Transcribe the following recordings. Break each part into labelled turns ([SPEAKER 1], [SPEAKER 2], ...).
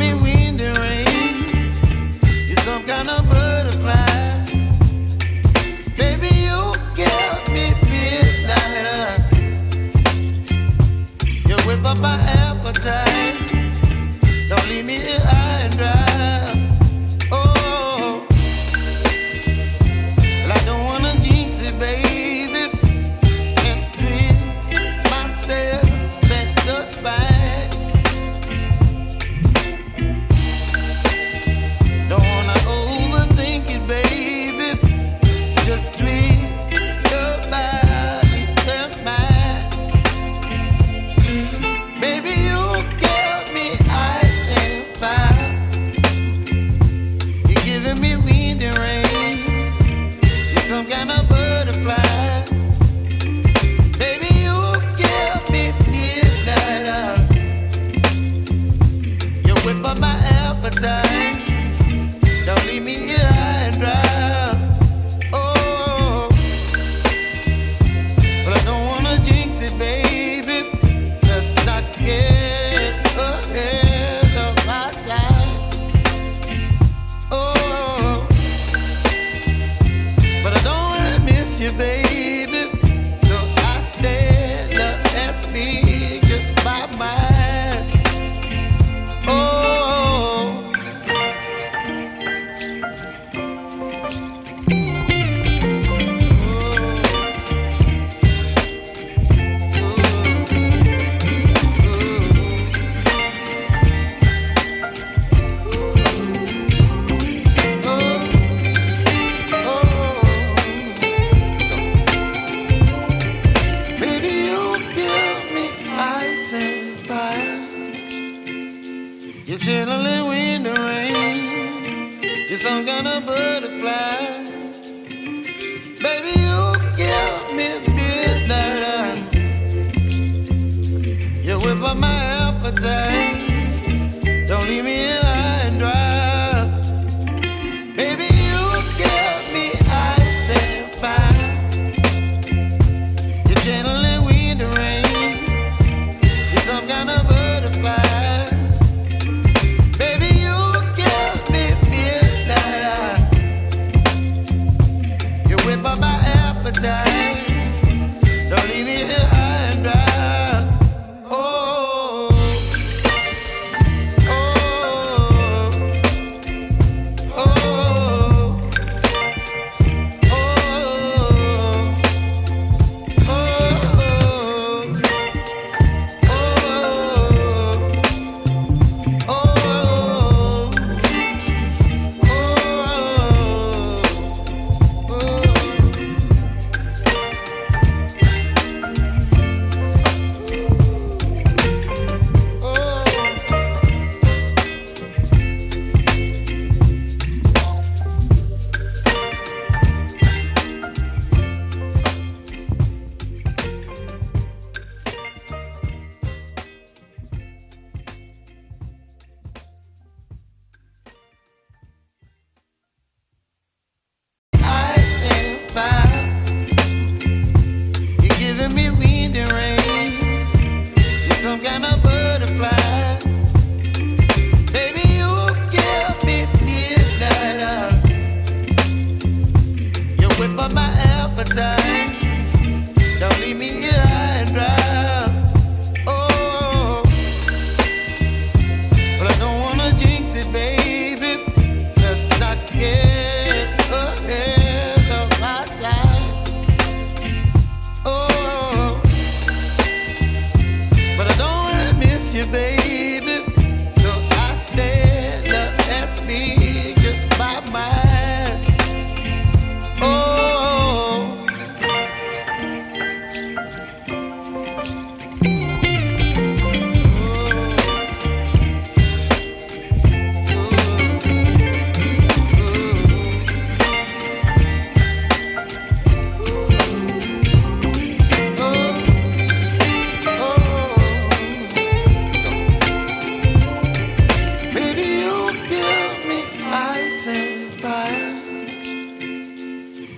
[SPEAKER 1] me wind and rain. You're some kind of butterfly. Baby, you give me midnight. You whip up my appetite. Don't leave me here high and dry. Oh, well, I don't wanna jinx it, baby. Can't twist myself at the spine. Don't wanna overthink it, baby. It's just twist your body and mine. Baby, you give me ice and fire. You're giving me wind and rain. You're some kind of butterfly. Baby, you give me midnight. You whip up my appetite. Don't leave me here high and dry. Oh, but I don't wanna jinx it, baby. Let's not get ahead of my time. Oh, but I don't wanna miss you, baby. So I stand up and speak just my mind. Oh. Baby, you give me ice and fire. You're chilling wind and rain. You're some kind of butterfly. Baby, you give me midnight. You whip up my appetite. Don't leave me here high and dry. Baby, you give me ice and fire. You're channeling wind and rain. You're some kind of butterfly. Baby, you give me midnight. You whip up my appetite. Don't leave me here high and dry. Oh, oh, oh, oh, ice and fire. You're giving me wind and rain. You're some kind of butterfly. Baby, you give me midnight. You whip up my appetite. Don't leave me here high and dry. Oh, but I don't wanna jinx it, baby. Let's not get ahead of my time. Oh, but I don't wanna miss you, baby. So I stand up and speak just my mind. Oh.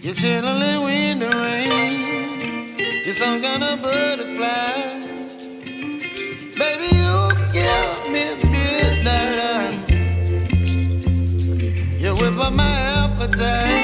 [SPEAKER 1] You're chilling wind and rain. You're some kind of butterfly. Baby, you give me midnight. appetite.